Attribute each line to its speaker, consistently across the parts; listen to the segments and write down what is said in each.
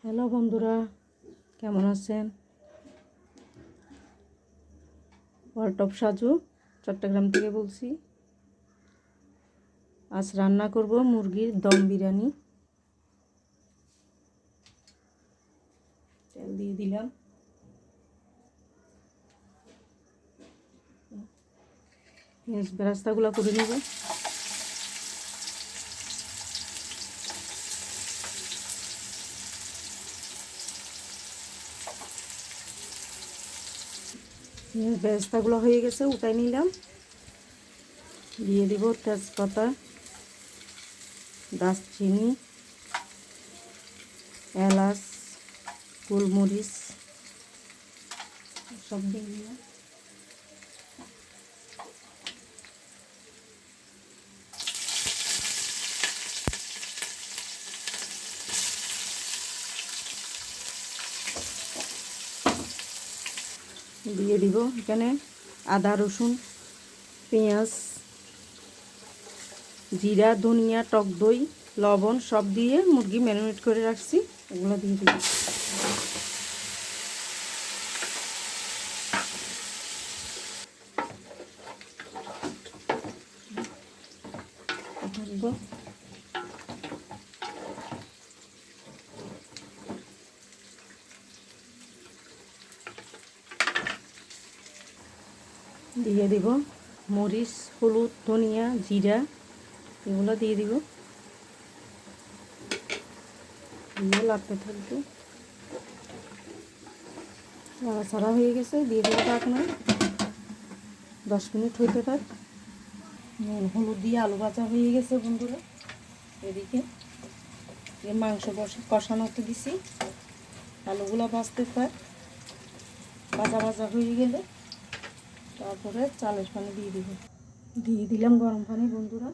Speaker 1: Hello বন্ধুরা, কেমন আছেন? ওয়ার্ল্ড অফ সাজু চট্টগ্রাম থেকে বলছি। আজ রান্না করব মুরগির দম বিরিয়ানি। তেল দিয়ে দিলাম। পেঁয়াজ বেরেস্তাগুলো করে নেব। পেঁয়াজ বেরেস্তাগুলো হয়ে গেছে, উঠাই নিলাম। দিয়ে দিব তেজপাতা, দারচিনি, এলাচ, গোলমরিচ সব দিয়ে দিলাম। দিয়ে দিব এখানে আদা, রসুন, পেঁয়াজ, জিরা, ধনিয়া, টক দই, লবণ সব দিয়ে মুরগি ম্যারিনেট করে রাখছি, এগুলো দিয়ে দিব। দিয়ে দিব মরিচ, হলুদ, ধনিয়া, জিরা এগুলো দিয়ে দিব। দিয়ে লাগতে থাকবে। নাড়াচাড়া হয়ে গেছে, দিয়ে দিব ঢাকনা। 10 মিনিট হইতে থাক। হলুদ দিয়ে আলু ভাজা হয়ে গেছে বন্ধুরা। এদিকে মাংস কষানোতে দিছি, আলুগুলো ভাজতে থাক। ভাজা ভাজা হয়ে গেলে তারপরে চালের পানি দিয়ে দিব। দিয়ে দিলাম গরম পানি বন্ধুরা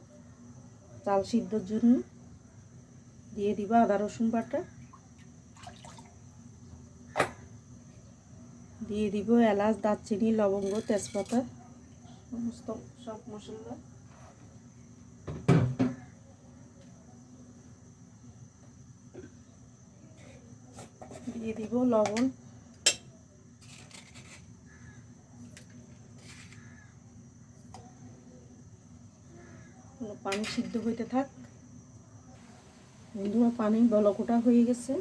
Speaker 1: চাল সিদ্ধর জন্য। দিয়ে দিব আদা রসুন বাটা, দিয়ে দিব এলাচ, দারচিনি, লবঙ্গ, তেজপাতা, সমস্ত সব মশলা। দিয়ে দিব লবণ, পানি সিদ্ধ হইতে থাক বন্ধুরা। পানি বলকোটা হয়ে গেছে,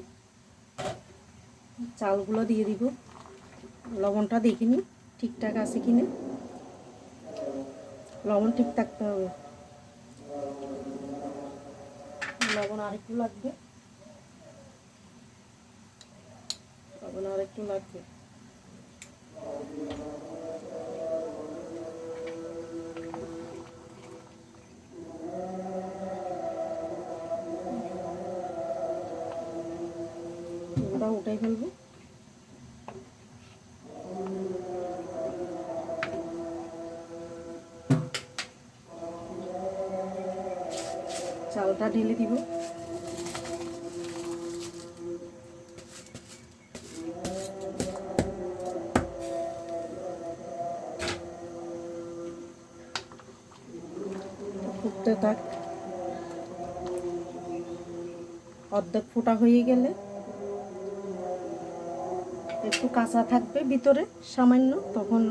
Speaker 1: চালগুলো দিয়ে দিব। লবণটা দেখিনি ঠিকঠাক আছে কিনা, লবণ ঠিক থাকতে হবে। লবণ আরেকটু লাগবে, লবণ আরেকটু লাগবে। ওটা উঠাই ফেলবো। চালটা ঢেলে দিব। ফুটতে থাক। অর্ধেক ফোটা হয়ে গেলে একটু কাঁচা থাকবে ভিতরে সামান্য, তখন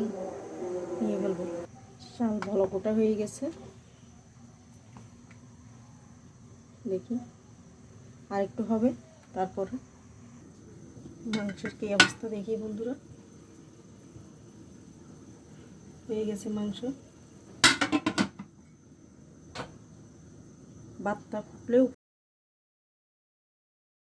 Speaker 1: নিয়ে ফেলবো। চাল ভালো ফোটা হয়ে গেছে, দেখি আর একটু হবে। তারপরে মাংসের কি অবস্থা দেখি বন্ধুরা। হয়ে গেছে মাংস। ভাতটা ফুটলেও